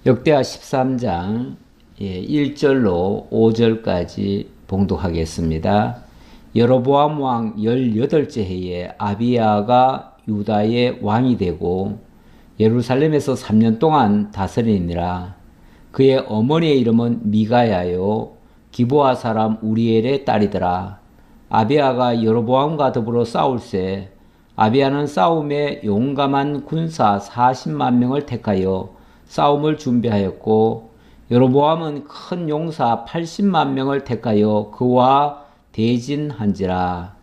역대하 13장 1절로 5절까지 봉독하겠습니다. 여로보암 왕 18째 해에 아비야가 유다의 왕이 되고 예루살렘에서 3년 동안 다스리니라. 그의 어머니의 이름은 미가야요 기브아 사람 우리엘의 딸이더라. 아비야가 여로보암과 더불어 싸울새 아비야는 싸움에 용감한 군사 40만 명을 택하여 싸움을 준비하였고 여로보암은 큰 용사 80만 명을 택하여 그와 대진한지라.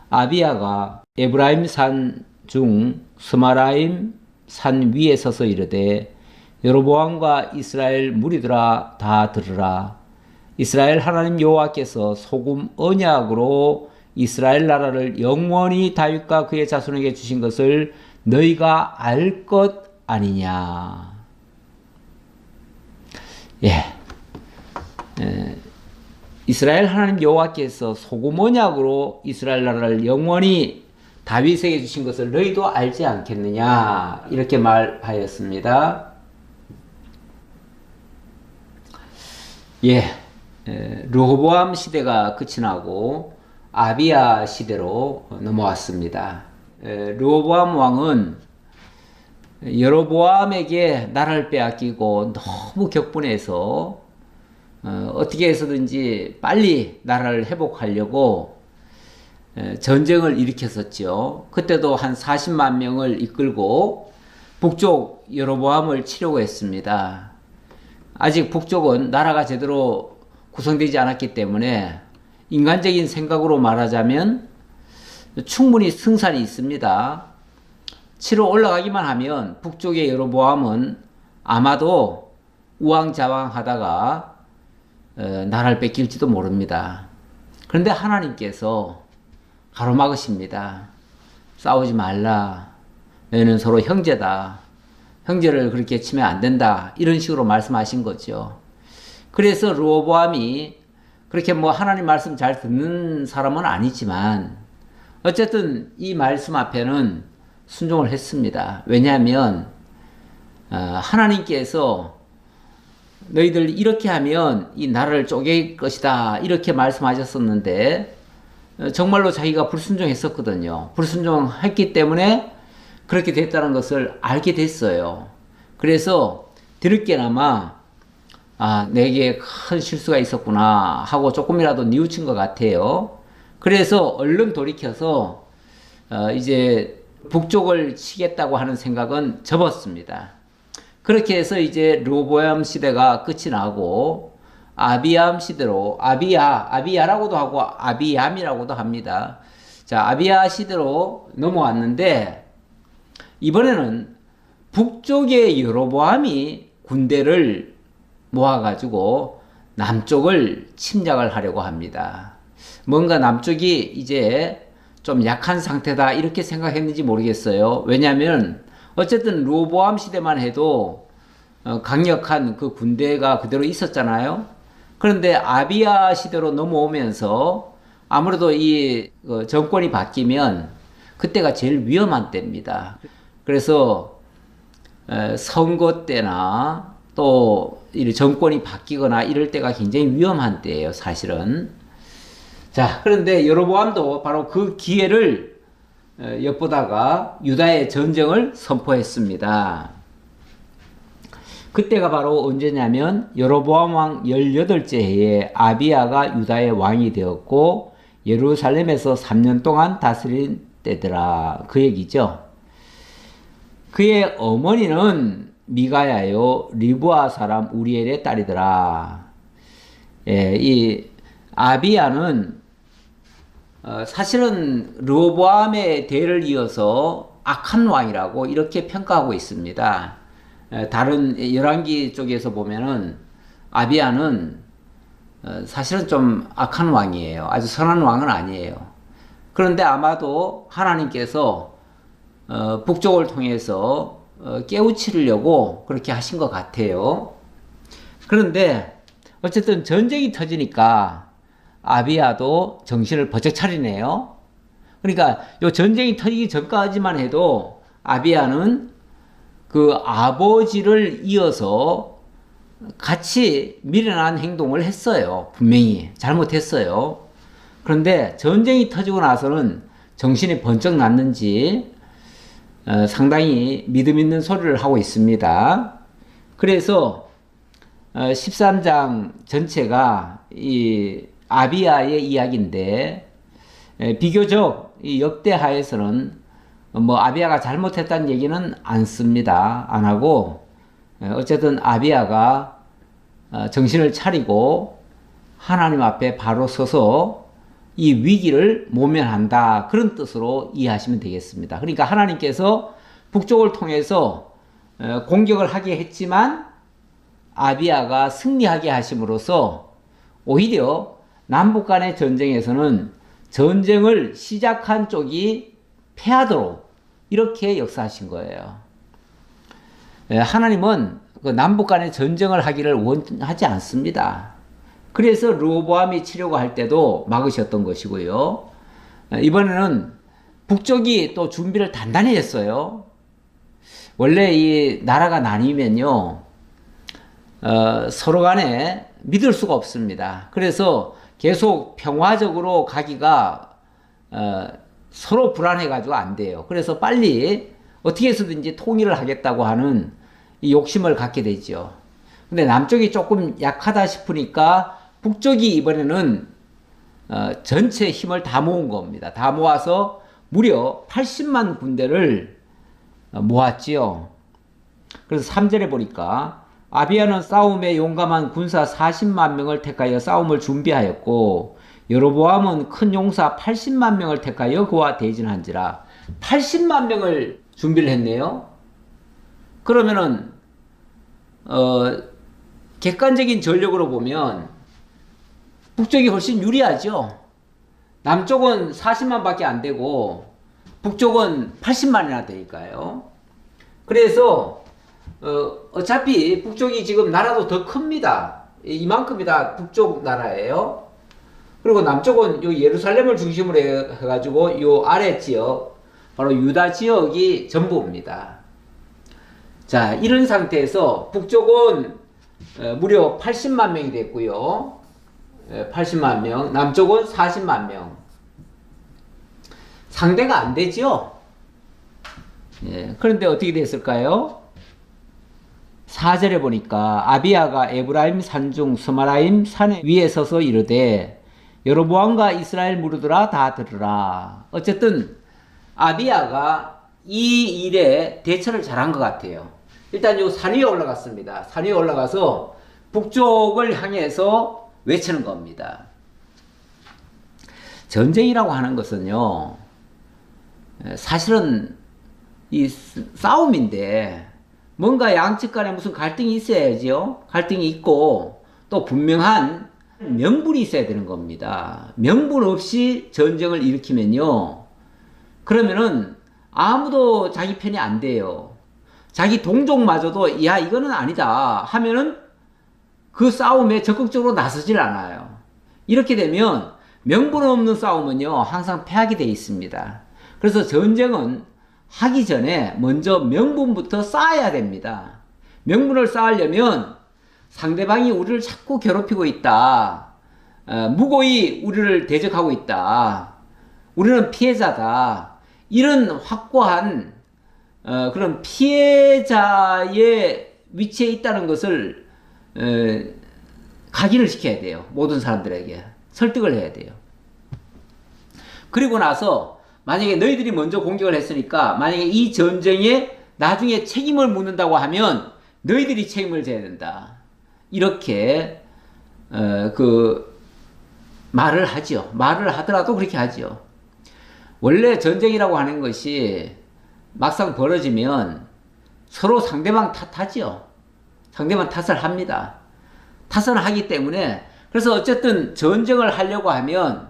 아비야가 에브라임 산 중 스마라임 산 위에 서서 이르되 여로보암과 이스라엘 무리들아 다 들으라. 이스라엘 하나님 여호와께서 소금 언약으로 이스라엘 나라를 영원히 다윗과 그의 자손에게 주신 것을 너희가 알 것 아니냐. 이스라엘 하나님 여호와께서 소금 언약으로 이스라엘 나라를 영원히 다윗에게 주신 것을 너희도 알지 않겠느냐, 이렇게 말하였습니다. 르호보암 시대가 끝이 나고 아비야 시대로 넘어왔습니다. 르호보암 왕은 여로보암에게 나라를 빼앗기고 너무 격분해서 어떻게 해서든지 빨리 나라를 회복하려고 전쟁을 일으켰었죠. 그때도 한 40만 명을 이끌고 북쪽 여로보암을 치려고 했습니다. 아직 북쪽은 나라가 제대로 구성되지 않았기 때문에 인간적인 생각으로 말하자면 충분히 승산이 있습니다. 치러 올라가기만 하면 북쪽의 여로보암은 아마도 우왕좌왕하다가 나라를 뺏길지도 모릅니다. 그런데 하나님께서 가로막으십니다. 싸우지 말라. 너희는 서로 형제다. 형제를 그렇게 치면 안 된다. 이런 식으로 말씀하신 거죠. 그래서 르호보암이 그렇게 하나님 말씀 잘 듣는 사람은 아니지만 어쨌든 이 말씀 앞에는 순종을 했습니다. 왜냐하면 하나님께서 너희들 이렇게 하면 이 나라를 쪼갤 것이다, 이렇게 말씀하셨었는데 정말로 자기가 불순종했었거든요. 불순종했기 때문에 그렇게 됐다는 것을 알게 됐어요. 그래서 뒤늦게나마 내게 큰 실수가 있었구나 하고 조금이라도 뉘우친 것 같아요. 그래서 얼른 돌이켜서 이제 북쪽을 치겠다고 하는 생각은 접었습니다. 그렇게 해서 이제 르호보암 시대가 끝이 나고 아비암 시대로, 아비야라고도 하고 아비암이라고도 합니다. 자, 아비야 시대로 넘어왔는데 이번에는 북쪽의 여로보암이 군대를 모아가지고 남쪽을 침략을 하려고 합니다. 뭔가 남쪽이 이제 좀 약한 상태다, 이렇게 생각했는지 모르겠어요. 왜냐하면 어쨌든 르호보암 시대만 해도 강력한 그 군대가 그대로 있었잖아요. 그런데 아비야 시대로 넘어오면서 아무래도 이 정권이 바뀌면 그때가 제일 위험한 때입니다. 그래서 선거 때나 또 정권이 바뀌거나 이럴 때가 굉장히 위험한 때예요, 사실은. 자, 그런데 여로보암도 바로 그 기회를 엿보다가 유다의 전쟁을 선포했습니다. 그때가 바로 언제냐면 여로보암 왕 18째 해에 아비야가 유다의 왕이 되었고 예루살렘에서 3년 동안 다스린 때더라, 그 얘기죠. 그의 어머니는 미가야요 리브아 사람 우리엘의 딸이더라. 이 아비야는 사실은 르호보암의 대를 이어서 악한 왕이라고 이렇게 평가하고 있습니다. 다른 열왕기 쪽에서 보면은 아비야는 사실은 좀 악한 왕이에요. 아주 선한 왕은 아니에요. 그런데 아마도 하나님께서 북쪽을 통해서 깨우치려고 그렇게 하신 것 같아요. 그런데 어쨌든 전쟁이 터지니까 아비야도 정신을 번쩍 차리네요. 그러니까 요 전쟁이 터지기 전까지만 해도 아비야는 그 아버지를 이어서 같이 미련한 행동을 했어요. 분명히 잘못했어요. 그런데 전쟁이 터지고 나서는 정신이 번쩍 났는지 상당히 믿음 있는 소리를 하고 있습니다. 그래서 13장 전체가 이 아비야의 이야기인데 비교적 이 역대하에서는 뭐 아비야가 잘못했다는 얘기는 안 씁니다. 안 하고 어쨌든 아비야가 정신을 차리고 하나님 앞에 바로 서서 이 위기를 모면한다. 그런 뜻으로 이해하시면 되겠습니다. 그러니까 하나님께서 북쪽을 통해서 공격을 하게 했지만 아비야가 승리하게 하심으로써 오히려 남북 간의 전쟁에서는 전쟁을 시작한 쪽이 패하도록 이렇게 역사하신 거예요. 하나님은 그 남북 간의 전쟁을 하기를 원하지 않습니다. 그래서 르호보암이 치려고 할 때도 막으셨던 것이고요. 이번에는 북쪽이 또 준비를 단단히 했어요. 원래 이 나라가 나뉘면요, 서로 간에 믿을 수가 없습니다. 그래서 계속 평화적으로 가기가 서로 불안해가지고 안 돼요. 그래서 빨리 어떻게 해서든지 통일을 하겠다고 하는 이 욕심을 갖게 되죠. 근데 남쪽이 조금 약하다 싶으니까 북쪽이 이번에는 전체 힘을 다 모은 겁니다. 다 모아서 무려 80만 군대를 모았지요. 그래서 3절에 보니까 아비야는 싸움에 용감한 군사 40만 명을 택하여 싸움을 준비하였고 여로보암은 큰 용사 80만 명을 택하여 그와 대진한지라. 80만 명을 준비를 했네요. 그러면은 객관적인 전력으로 보면 북쪽이 훨씬 유리하죠. 남쪽은 40만 밖에 안 되고 북쪽은 80만이나 되니까요. 그래서 어차피 북쪽이 지금 나라도 더 큽니다. 이만큼이 다 북쪽 나라예요. 그리고 남쪽은 요 예루살렘을 중심으로 해가지고 요 아래 지역, 바로 유다 지역이 전부입니다. 자, 이런 상태에서 북쪽은 무려 80만 명이 됐고요. 80만 명, 남쪽은 40만 명. 상대가 안 되죠. 그런데 어떻게 됐을까요? 4절에 보니까 아비야가 에브라임 산중 스마라임 산 위에 서서 이르되 여로보암과 이스라엘 무리들아 다 들으라. 어쨌든 아비야가 이 일에 대처를 잘한 것 같아요. 일단 요 산 위에 올라갔습니다. 산 위에 올라가서 북쪽을 향해서 외치는 겁니다. 전쟁이라고 하는 것은요, 사실은 이 싸움인데 뭔가 양측 간에 무슨 갈등이 있어야죠. 갈등이 있고 또 분명한 명분이 있어야 되는 겁니다. 명분 없이 전쟁을 일으키면요, 그러면은 아무도 자기 편이 안 돼요. 자기 동족마저도 야 이거는 아니다 하면은 그 싸움에 적극적으로 나서질 않아요. 이렇게 되면 명분 없는 싸움은요 항상 패하게 돼 있습니다. 그래서 전쟁은 하기 전에 먼저 명분부터 쌓아야 됩니다. 명분을 쌓으려면 상대방이 우리를 자꾸 괴롭히고 있다, 무고히 우리를 대적하고 있다, 우리는 피해자다, 이런 확고한 그런 피해자의 위치에 있다는 것을 각인을 시켜야 돼요. 모든 사람들에게 설득을 해야 돼요. 그리고 나서 만약에 너희들이 먼저 공격을 했으니까 만약에 이 전쟁에 나중에 책임을 묻는다고 하면 너희들이 책임을 져야 된다. 이렇게 말을 하죠. 말을 하더라도 그렇게 하죠. 원래 전쟁이라고 하는 것이 막상 벌어지면 서로 상대방 탓하죠. 상대방 탓을 합니다. 탓을 하기 때문에, 그래서 어쨌든 전쟁을 하려고 하면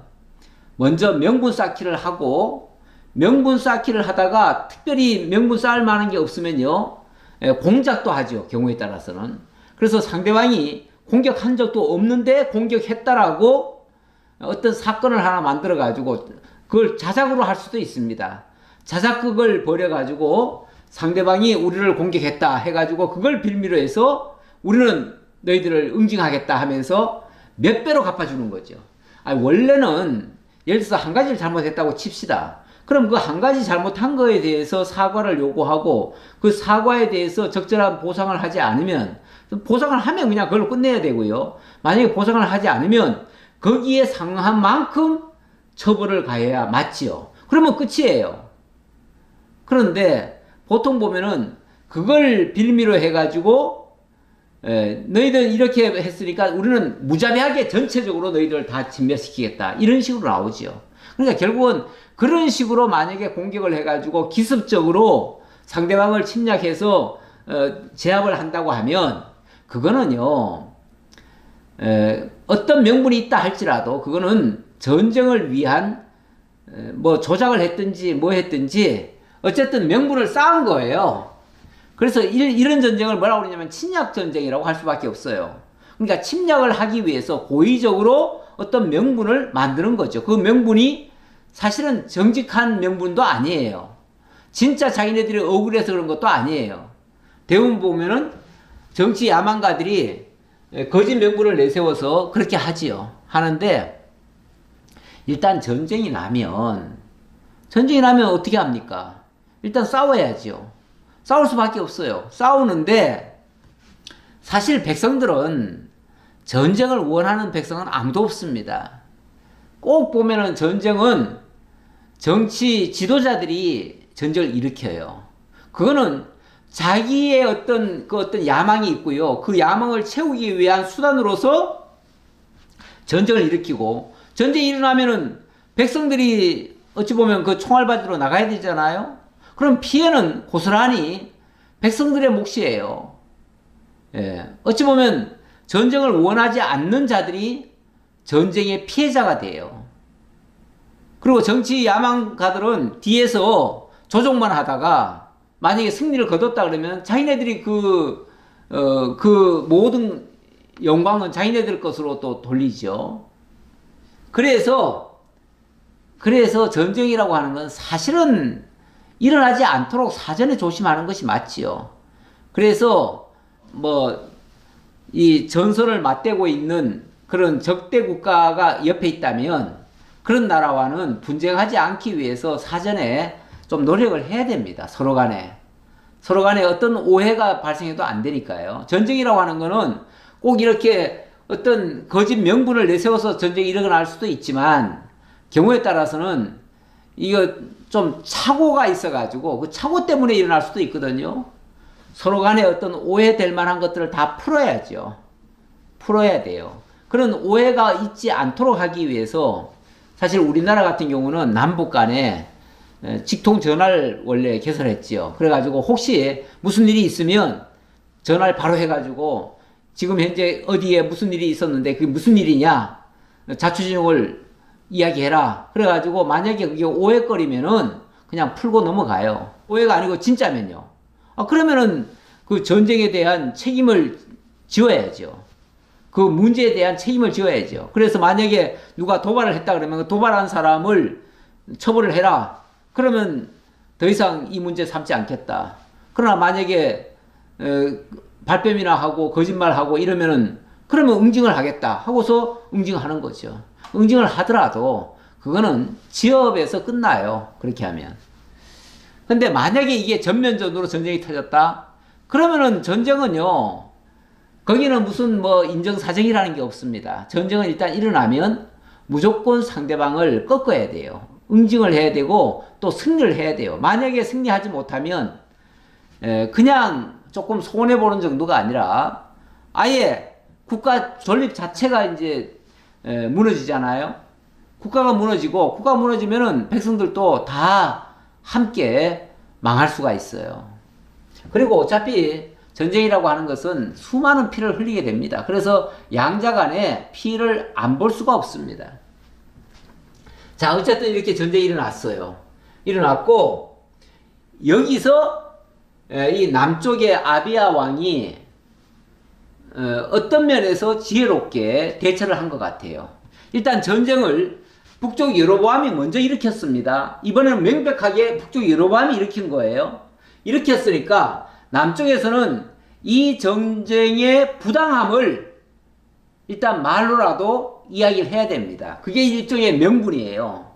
먼저 명분 쌓기를 하고, 명분 쌓기를 하다가 특별히 명분 쌓을 만한 게 없으면요 공작도 하죠. 경우에 따라서는. 그래서 상대방이 공격한 적도 없는데 공격했다라고 어떤 사건을 하나 만들어 가지고 그걸 자작으로 할 수도 있습니다. 자작극을 벌여가지고 상대방이 우리를 공격했다 해가지고 그걸 빌미로 해서 우리는 너희들을 응징하겠다 하면서 몇 배로 갚아주는 거죠. 아니, 원래는 예를 들어서 한 가지를 잘못했다고 칩시다. 그럼 그 한 가지 잘못한 거에 대해서 사과를 요구하고 그 사과에 대해서 적절한 보상을 하지 않으면, 보상을 하면 그냥 그걸로 끝내야 되고요. 만약에 보상을 하지 않으면 거기에 상한 만큼 처벌을 가해야 맞지요. 그러면 끝이에요. 그런데 보통 보면은 그걸 빌미로 해가지고 너희들 이렇게 했으니까 우리는 무자비하게 전체적으로 너희들을 다 진멸시키겠다, 이런 식으로 나오지요. 그러니까 결국은 그런 식으로 만약에 공격을 해가지고 기습적으로 상대방을 침략해서 제압을 한다고 하면 그거는요, 어떤 명분이 있다 할지라도 그거는 전쟁을 위한 뭐 조작을 했든지 뭐 했든지 어쨌든 명분을 쌓은 거예요. 그래서 이런 전쟁을 뭐라고 그러냐면 침략 전쟁이라고 할 수밖에 없어요. 그러니까 침략을 하기 위해서 고의적으로 어떤 명분을 만드는 거죠. 그 명분이 사실은 정직한 명분도 아니에요. 진짜 자기네들이 억울해서 그런 것도 아니에요. 대부분 보면은 정치 야망가들이 거짓 명분을 내세워서 그렇게 하지요. 하는데 일단 전쟁이 나면 어떻게 합니까? 일단 싸워야죠. 싸울 수밖에 없어요. 싸우는데 사실 백성들은, 전쟁을 원하는 백성은 아무도 없습니다. 꼭 보면은 전쟁은 정치 지도자들이 전쟁을 일으켜요. 그거는 자기의 어떤 야망이 있고요. 그 야망을 채우기 위한 수단으로서 전쟁을 일으키고, 전쟁이 일어나면은 백성들이 어찌 보면 그 총알 받으러 나가야 되잖아요. 그럼 피해는 고스란히 백성들의 몫이에요. 어찌 보면 전쟁을 원하지 않는 자들이 전쟁의 피해자가 돼요. 그리고 정치 야망가들은 뒤에서 조종만 하다가 만약에 승리를 거뒀다 그러면 자기네들이 그 모든 영광은 자기네들 것으로 또 돌리죠. 그래서 전쟁이라고 하는 건 사실은 일어나지 않도록 사전에 조심하는 것이 맞지요. 그래서 이 전선을 맞대고 있는 그런 적대 국가가 옆에 있다면 그런 나라와는 분쟁하지 않기 위해서 사전에 좀 노력을 해야 됩니다. 서로 간에 어떤 오해가 발생해도 안 되니까요. 전쟁이라고 하는 거는 꼭 이렇게 어떤 거짓 명분을 내세워서 전쟁이 일어날 수도 있지만, 경우에 따라서는 이거 좀 착오가 있어가지고 그 착오 때문에 일어날 수도 있거든요. 서로 간에 어떤 오해될 만한 것들을 다 풀어야죠. 풀어야 돼요. 그런 오해가 있지 않도록 하기 위해서 사실 우리나라 같은 경우는 남북 간에 직통 전화를 원래 개설했지요. 그래가지고 혹시 무슨 일이 있으면 전화를 바로 해가지고 지금 현재 어디에 무슨 일이 있었는데 그게 무슨 일이냐, 자초지종을 이야기해라. 그래가지고 만약에 그게 오해거리면은 그냥 풀고 넘어가요. 오해가 아니고 진짜면요. 그러면은 그 전쟁에 대한 책임을 지어야죠. 그 문제에 대한 책임을 지어야죠. 그래서 만약에 누가 도발을 했다 그러면 그 도발한 사람을 처벌을 해라. 그러면 더 이상 이 문제 삼지 않겠다. 그러나 만약에 발뺌이나 하고 거짓말하고 이러면은 그러면 응징을 하겠다 하고서 응징하는 거죠. 응징을 하더라도 그거는 지역에서 끝나요. 그렇게 하면. 근데 만약에 이게 전면전으로 전쟁이 터졌다? 그러면은 전쟁은요, 거기는 무슨 인정사정이라는 게 없습니다. 전쟁은 일단 일어나면 무조건 상대방을 꺾어야 돼요. 응징을 해야 되고 또 승리를 해야 돼요. 만약에 승리하지 못하면 그냥 조금 손해보는 정도가 아니라 아예 국가 존립 자체가 이제 무너지잖아요. 국가가 무너지면은 백성들도 다 함께 망할 수가 있어요. 그리고 어차피 전쟁이라고 하는 것은 수많은 피를 흘리게 됩니다. 그래서 양자 간에 피를 안 볼 수가 없습니다. 자, 어쨌든 이렇게 전쟁이 일어났어요. 일어났고 여기서 이 남쪽의 아비야 왕이 어떤 면에서 지혜롭게 대처를 한 것 같아요. 일단 전쟁을 북쪽 여로보암이 먼저 일으켰습니다. 이번에는 명백하게 북쪽 여로보암이 일으킨 거예요. 일으켰으니까 남쪽에서는 이 전쟁의 부당함을 일단 말로라도 이야기를 해야 됩니다. 그게 일종의 명분이에요.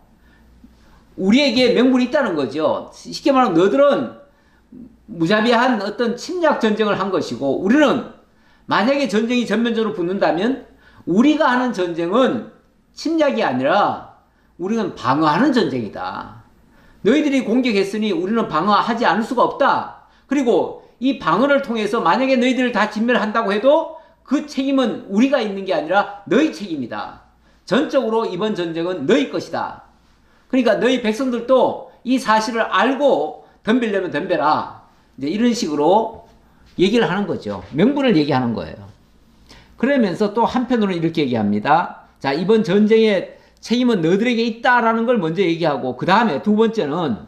우리에게 명분이 있다는 거죠. 쉽게 말하면 너들은 무자비한 어떤 침략 전쟁을 한 것이고, 우리는 만약에 전쟁이 전면적으로 붙는다면 우리가 하는 전쟁은 침략이 아니라 우리는 방어하는 전쟁이다. 너희들이 공격했으니 우리는 방어하지 않을 수가 없다. 그리고 이 방어를 통해서 만약에 너희들을 다 진멸한다고 해도 그 책임은 우리가 있는 게 아니라 너희 책임이다. 전적으로 이번 전쟁은 너희 것이다. 그러니까 너희 백성들도 이 사실을 알고 덤비려면 덤벼라. 이제 이런 식으로 얘기를 하는 거죠. 명분을 얘기하는 거예요. 그러면서 또 한편으로는 이렇게 얘기합니다. 자, 이번 전쟁의 책임은 너희들에게 있다라는 걸 먼저 얘기하고, 그 다음에 두 번째는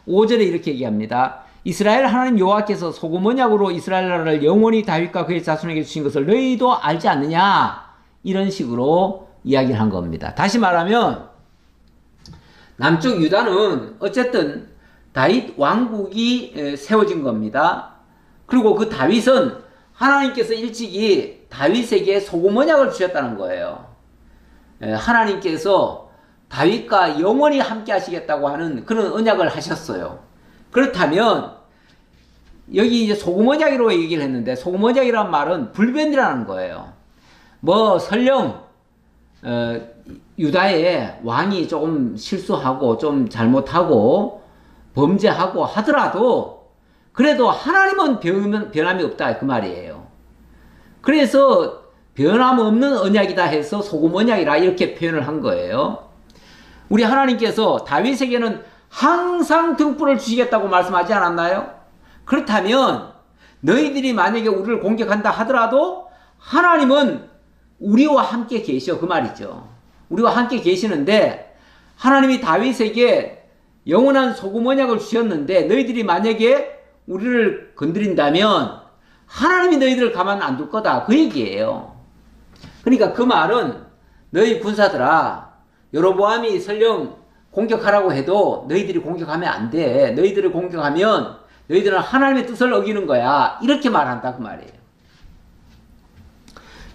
5절에 이렇게 얘기합니다. 이스라엘 하나님 여호와께서 소금 언약으로 이스라엘 나라를 영원히 다윗과 그의 자손에게 주신 것을 너희도 알지 않느냐, 이런 식으로 이야기를 한 겁니다. 다시 말하면 남쪽 유다는 어쨌든 다윗 왕국이 세워진 겁니다. 그리고 그 다윗은 하나님께서 일찍이 다윗에게 소금 언약을 주셨다는 거예요. 하나님께서 다윗과 영원히 함께 하시겠다고 하는 그런 언약을 하셨어요. 그렇다면 여기 이제 소금 언약이라고 얘기를 했는데, 소금 언약이라는 말은 불변이라는 거예요. 뭐 설령 유다의 왕이 조금 실수하고 좀 잘못하고 범죄하고 하더라도 그래도 하나님은 변함이 없다, 그 말이에요. 그래서 변함없는 언약이다 해서 소금 언약이라 이렇게 표현을 한 거예요. 우리 하나님께서 다윗에게는 항상 등불을 주시겠다고 말씀하지 않았나요? 그렇다면 너희들이 만약에 우리를 공격한다 하더라도 하나님은 우리와 함께 계셔, 그 말이죠. 우리와 함께 계시는데, 하나님이 다윗에게 영원한 소금 언약을 주셨는데 너희들이 만약에 우리를 건드린다면 하나님이 너희들을 가만 안 둘 거다, 그 얘기예요. 그러니까 그 말은 너희 군사들아, 여로보암이 설령 공격하라고 해도 너희들이 공격하면 안 돼. 너희들을 공격하면 너희들은 하나님의 뜻을 어기는 거야, 이렇게 말한다, 그 말이에요.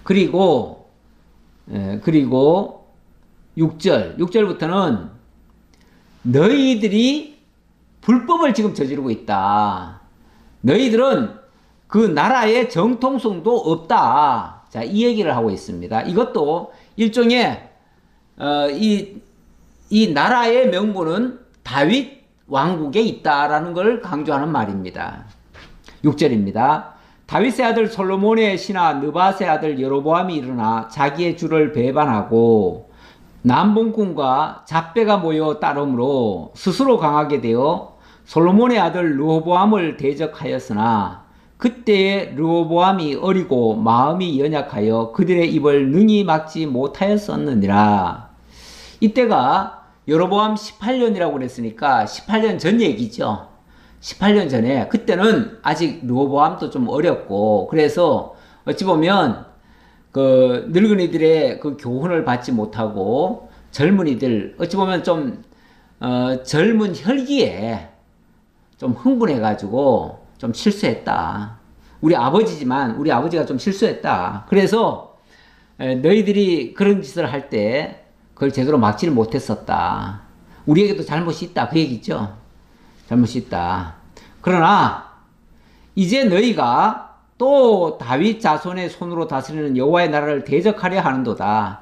그리고 6절부터는 너희들이 불법을 지금 저지르고 있다. 너희들은 그 나라의 정통성도 없다. 자, 이 얘기를 하고 있습니다. 이것도 일종의 이 나라의 명분은 다윗 왕국에 있다라는 걸 강조하는 말입니다. 6절입니다. 다윗의 아들 솔로몬의 신하 느밧의 아들 여로보암이 일어나 자기의 주를 배반하고 남봉꾼과 잡배가 모여 따름으로 스스로 강하게 되어 솔로몬의 아들 르호보암을 대적하였으나 그때의 르호보암이 어리고 마음이 연약하여 그들의 입을 능히 막지 못하였었느니라. 이때가 여로보암 18년이라고 그랬으니까 18년 전 얘기죠. 18년 전에, 그때는 아직 르호보암도 좀 어렸고, 그래서 어찌 보면 그 늙은이들의 그 교훈을 받지 못하고 젊은이들, 어찌 보면 좀 젊은 혈기에 좀 흥분해가지고 좀 실수했다. 우리 아버지지만 우리 아버지가 좀 실수했다. 그래서 너희들이 그런 짓을 할 때 그걸 제대로 막지를 못했었다. 우리에게도 잘못이 있다, 그 얘기죠. 잘못이 있다. 그러나 이제 너희가 또 다윗 자손의 손으로 다스리는 여호와의 나라를 대적하려 하는도다.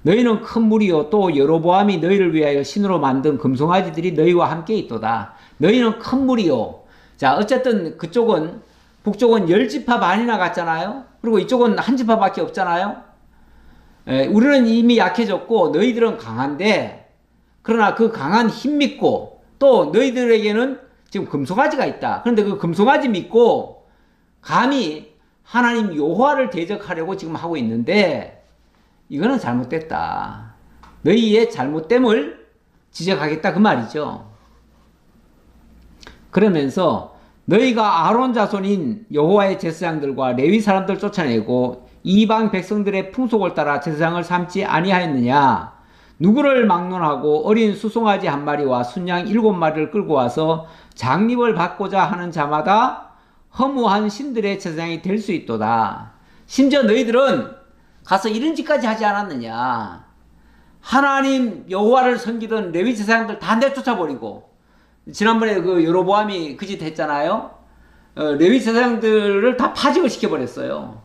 너희는 큰 무리요, 또 여로보암이 너희를 위하여 신으로 만든 금송아지들이 너희와 함께 있도다. 너희는 큰 무리요. 자, 어쨌든 그쪽은, 북쪽은 10지파 반이나 갔잖아요. 그리고 이쪽은 한 지파밖에 없잖아요. 우리는 이미 약해졌고 너희들은 강한데, 그러나 그 강한 힘 믿고 또 너희들에게는 지금 금송아지가 있다. 그런데 그 금송아지 믿고 감히 하나님 여호와를 대적하려고 지금 하고 있는데, 이거는 잘못됐다. 너희의 잘못됨을 지적하겠다, 그 말이죠. 그러면서 너희가 아론 자손인 여호와의 제사장들과 레위 사람들 쫓아내고 이방 백성들의 풍속을 따라 제사장을 삼지 아니하였느냐? 누구를 막론하고 어린 수송아지 한 마리와 순양 7마리를 끌고 와서 장립을 받고자 하는 자마다 허무한 신들의 제사장이 될 수 있도다. 심지어 너희들은 가서 이런 짓까지 하지 않았느냐. 하나님 여호와를 섬기던 레위 제사장들 다 내쫓아버리고, 지난번에 그 여로보암이 그 짓 했잖아요. 레위 제사장들을 다 파직을 시켜버렸어요.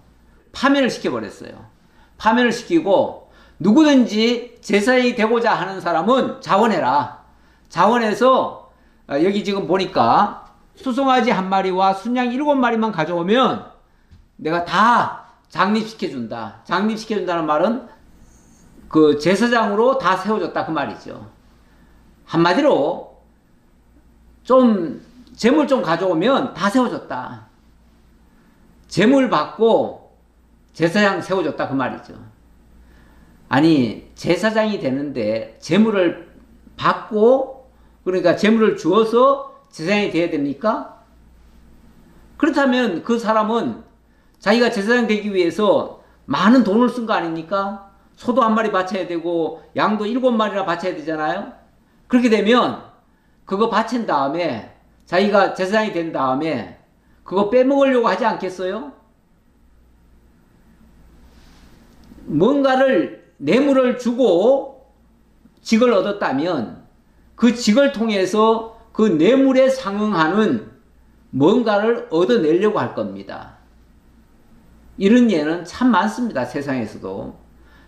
파면을 시켜버렸어요. 파면을 시키고 누구든지 제사장이 되고자 하는 사람은 자원해라. 자원해서 여기 지금 보니까 수송아지 1마리와 순양 7마리만 가져오면 내가 다 장립시켜준다. 장립시켜준다는 말은 그 제사장으로 다 세워줬다 그 말이죠. 한마디로 좀 재물 좀 가져오면 다 세워줬다. 재물 받고 제사장 세워줬다 그 말이죠. 아니 제사장이 되는데 재물을 받고, 그러니까 재물을 주어서 제사장이 돼야 됩니까? 그렇다면 그 사람은 자기가 제사장 되기 위해서 많은 돈을 쓴 거 아닙니까? 소도 1마리 바쳐야 되고 양도 7마리나 바쳐야 되잖아요. 그렇게 되면 그거 바친 다음에 자기가 제사장이 된 다음에 그거 빼먹으려고 하지 않겠어요? 뭔가를 뇌물을 주고 직을 얻었다면 그 직을 통해서 그 뇌물에 상응하는 뭔가를 얻어내려고 할 겁니다. 이런 예는 참 많습니다. 세상에서도.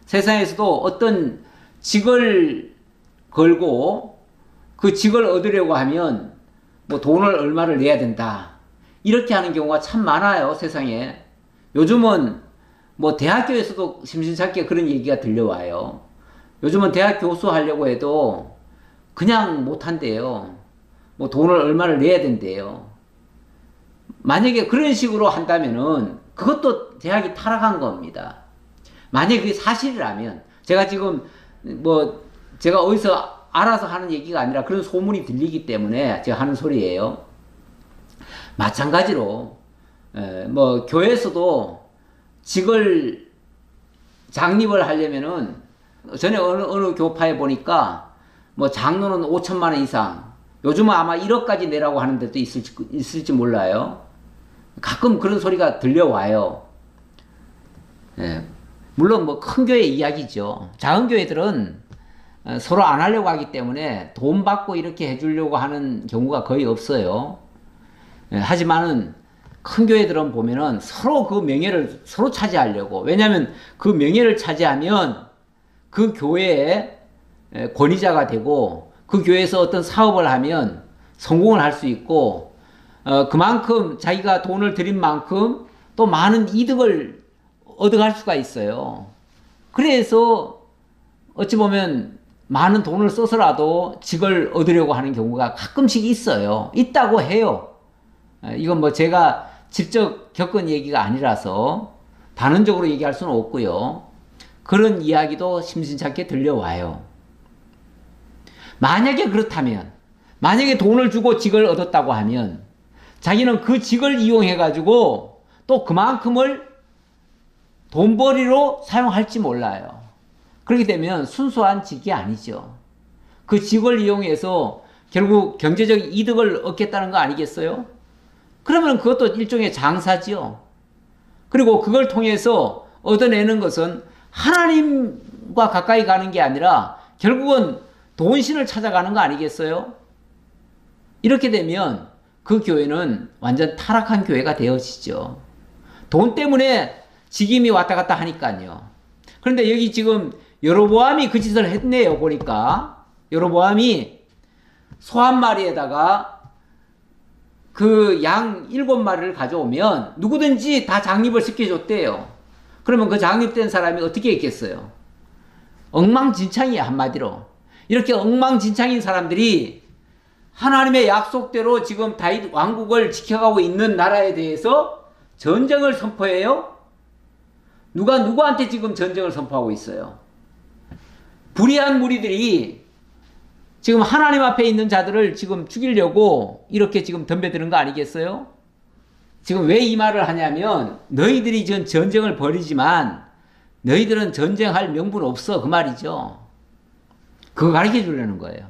세상에서도 어떤 직을 걸고 그 직을 얻으려고 하면 뭐 돈을 얼마를 내야 된다. 이렇게 하는 경우가 참 많아요. 세상에. 요즘은 뭐 대학교에서도 심심찮게 그런 얘기가 들려와요. 요즘은 대학 교수 하려고 해도 그냥 못한대요. 뭐 돈을 얼마를 내야 된대요. 만약에 그런 식으로 한다면은 그것도 대학이 타락한 겁니다. 만약에 그게 사실이라면, 제가 지금 뭐 제가 어디서 알아서 하는 얘기가 아니라 그런 소문이 들리기 때문에 제가 하는 소리예요. 마찬가지로 뭐 교회에서도 직을 장립을 하려면은 전에 어느 교파에 보니까 뭐 장로는 5천만 원 이상, 요즘은 아마 1억까지 내라고 하는 데도 있을지 몰라요. 가끔 그런 소리가 들려와요. 물론 뭐 큰 교회 이야기죠. 작은 교회들은 서로 안 하려고 하기 때문에 돈 받고 이렇게 해주려고 하는 경우가 거의 없어요. 하지만은 큰 교회들은 보면은 서로 그 명예를 서로 차지하려고, 왜냐하면 그 명예를 차지하면 그 교회의 권위자가 되고 그 교회에서 어떤 사업을 하면 성공을 할 수 있고, 그만큼 자기가 돈을 들인 만큼 또 많은 이득을 얻어갈 수가 있어요. 그래서 어찌 보면 많은 돈을 써서라도 직을 얻으려고 하는 경우가 가끔씩 있어요. 있다고 해요. 이건 뭐 제가 직접 겪은 얘기가 아니라서 단언적으로 얘기할 수는 없고요. 그런 이야기도 심심찮게 들려와요. 만약에 그렇다면, 만약에 돈을 주고 직을 얻었다고 하면 자기는 그 직을 이용해 가지고 또 그만큼을 돈벌이로 사용할지 몰라요. 그렇게 되면 순수한 직이 아니죠. 그 직을 이용해서 결국 경제적 이득을 얻겠다는 거 아니겠어요? 그러면 그것도 일종의 장사지요. 그리고 그걸 통해서 얻어내는 것은 하나님과 가까이 가는 게 아니라 결국은 돈신을 찾아가는 거 아니겠어요? 이렇게 되면 그 교회는 완전 타락한 교회가 되어지죠. 돈 때문에 직임이 왔다 갔다 하니까요. 그런데 여기 지금 여로보암이 그 짓을 했네요. 보니까 여로보암이 소 1마리에다가 그 양 7마리를 가져오면 누구든지 다 장립을 시켜줬대요. 그러면 그 장립된 사람이 어떻게 했겠어요? 엉망진창이야, 한마디로. 이렇게 엉망진창인 사람들이 하나님의 약속대로 지금 다윗 왕국을 지켜가고 있는 나라에 대해서 전쟁을 선포해요? 누가 누구한테 지금 전쟁을 선포하고 있어요? 불의한 무리들이 지금 하나님 앞에 있는 자들을 지금 죽이려고 이렇게 지금 덤벼드는 거 아니겠어요? 지금 왜 이 말을 하냐면, 너희들이 지금 전쟁을 벌이지만 너희들은 전쟁할 명분 없어, 그 말이죠. 그거 가르쳐 주려는 거예요.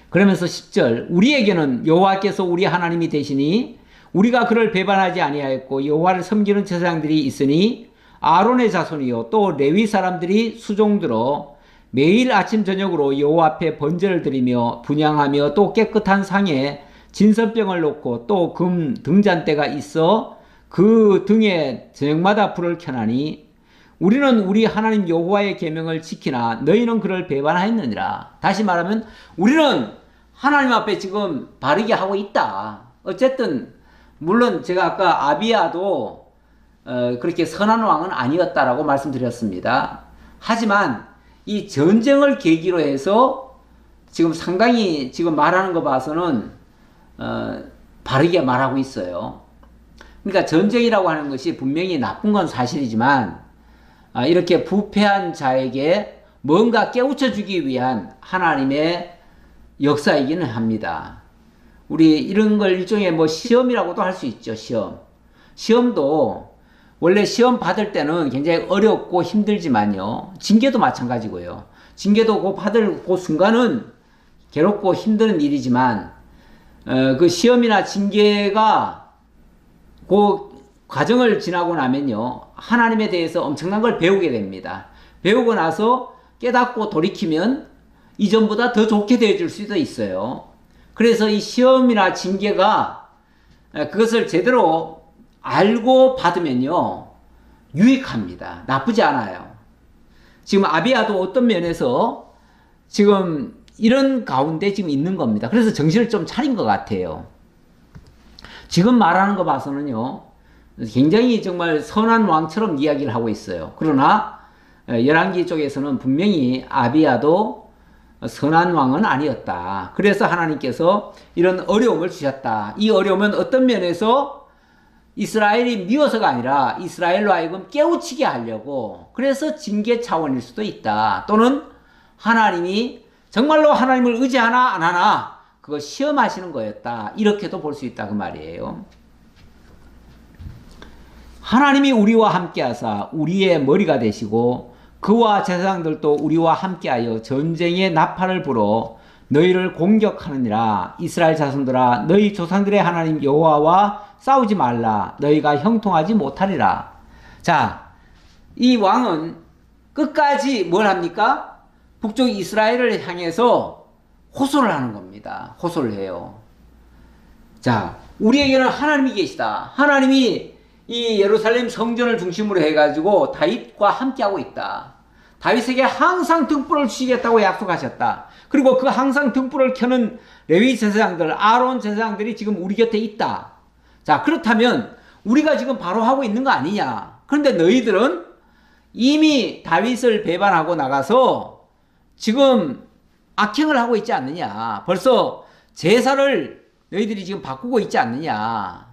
그러면서 10절, 우리에게는 여호와께서 우리 하나님이 되시니 우리가 그를 배반하지 아니하였고 여호와를 섬기는 제사장들이 있으니 아론의 자손이요 또 레위 사람들이 수종들어 매일 아침 저녁으로 여호와 앞에 번제를 드리며 분향하며 또 깨끗한 상에 진설병을 놓고 또 금 등잔대가 있어 그 등에 저녁마다 불을 켜나니 우리는 우리 하나님 여호와의 계명을 지키나 너희는 그를 배반하였느니라. 다시 말하면 우리는 하나님 앞에 지금 바르게 하고 있다. 어쨌든 물론 제가 아까 아비야도 그렇게 선한 왕은 아니었다라고 말씀드렸습니다. 하지만 이 전쟁을 계기로 해서 지금 상당히 지금 말하는 거 봐서는 바르게 말하고 있어요. 그러니까 전쟁이라고 하는 것이 분명히 나쁜 건 사실이지만 이렇게 부패한 자에게 뭔가 깨우쳐 주기 위한 하나님의 역사이기는 합니다. 우리 이런 걸 일종의 뭐 시험이라고도 할 수 있죠. 시험도 원래 시험 받을 때는 굉장히 어렵고 힘들지만요. 징계도 마찬가지고요. 징계도 그 받을 그 순간은 괴롭고 힘든 일이지만 그 시험이나 징계가 그 과정을 지나고 나면요. 하나님에 대해서 엄청난 걸 배우게 됩니다. 배우고 나서 깨닫고 돌이키면 이전보다 더 좋게 되어줄 수도 있어요. 그래서 이 시험이나 징계가 그것을 제대로 알고 받으면요. 유익합니다. 나쁘지 않아요. 지금 아비야도 어떤 면에서 지금 이런 가운데 지금 있는 겁니다. 그래서 정신을 좀 차린 것 같아요. 지금 말하는 거 봐서는요. 굉장히 정말 선한 왕처럼 이야기를 하고 있어요. 그러나 열왕기 쪽에서는 분명히 아비야도 선한 왕은 아니었다. 그래서 하나님께서 이런 어려움을 주셨다. 이 어려움은 어떤 면에서 이스라엘이 미워서가 아니라 이스라엘로 하여금 깨우치게 하려고 그래서 징계 차원일 수도 있다. 또는 하나님이 정말로 하나님을 의지하나 안 하나 그거 시험하시는 거였다. 이렇게도 볼 수 있다 그 말이에요. 하나님이 우리와 함께하사 우리의 머리가 되시고 그와 제사장들도 우리와 함께하여 전쟁의 나팔을 불어 너희를 공격하느니라. 이스라엘 자손들아 너희 조상들의 하나님 여호와와 싸우지 말라. 너희가 형통하지 못하리라. 자, 이 왕은 끝까지 뭘 합니까? 북쪽 이스라엘을 향해서 호소를 하는 겁니다. 호소를 해요. 자, 우리에게는 하나님이 계시다. 하나님이 이 예루살렘 성전을 중심으로 해가지고 다윗과 함께하고 있다. 다윗에게 항상 등불을 주시겠다고 약속하셨다. 그리고 그 항상 등불을 켜는 레위 제사장들, 아론 제사장들이 지금 우리 곁에 있다. 자, 그렇다면 우리가 지금 바로 하고 있는 거 아니냐. 그런데 너희들은 이미 다윗을 배반하고 나가서 지금 악행을 하고 있지 않느냐. 벌써 제사를 너희들이 지금 바꾸고 있지 않느냐.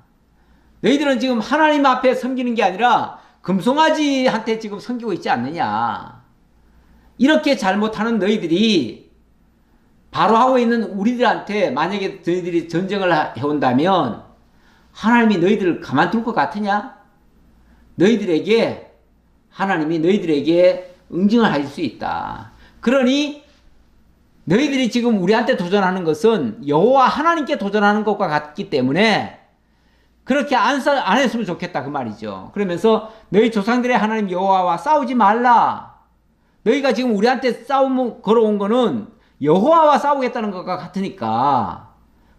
너희들은 지금 하나님 앞에 섬기는 게 아니라 금송아지한테 지금 섬기고 있지 않느냐. 이렇게 잘못하는 너희들이 바로 하고 있는 우리들한테 만약에 너희들이 전쟁을 해온다면 하나님이 너희들을 가만둘 것 같으냐? 너희들에게 하나님이 너희들에게 응징을 하실 수 있다. 그러니 너희들이 지금 우리한테 도전하는 것은 여호와 하나님께 도전하는 것과 같기 때문에 그렇게 안 했으면 좋겠다 그 말이죠. 그러면서 너희 조상들의 하나님 여호와와 싸우지 말라. 너희가 지금 우리한테 싸움 걸어온 거는 여호와와 싸우겠다는 것과 같으니까.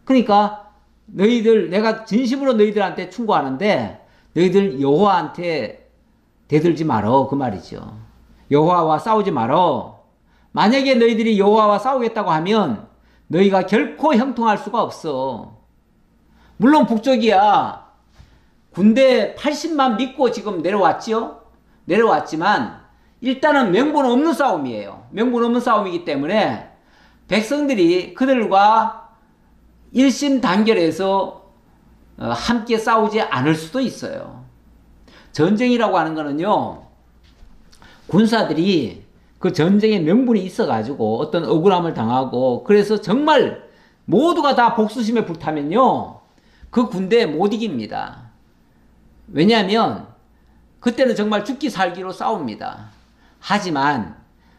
그러니까 너희들 내가 진심으로 너희들한테 충고하는데 너희들 여호와한테 대들지 말어 그 말이죠. 여호와와 싸우지 말어. 만약에 너희들이 여호와와 싸우겠다고 하면 너희가 결코 형통할 수가 없어. 물론 북쪽이야 군대 80만 믿고 지금 내려왔지요. 내려왔지만 일단은 명분 없는 싸움이에요. 명분 없는 싸움이기 때문에 백성들이 그들과 일심단결해서 함께 싸우지 않을 수도 있어요. 전쟁이라고 하는 거는요, 군사들이 그 전쟁에 명분이 있어가지고 어떤 억울함을 당하고 그래서 정말 모두가 다 복수심에 불타면요, 그 군대에 못 이깁니다. 왜냐하면 그때는 정말 죽기 살기로 싸웁니다. 하지만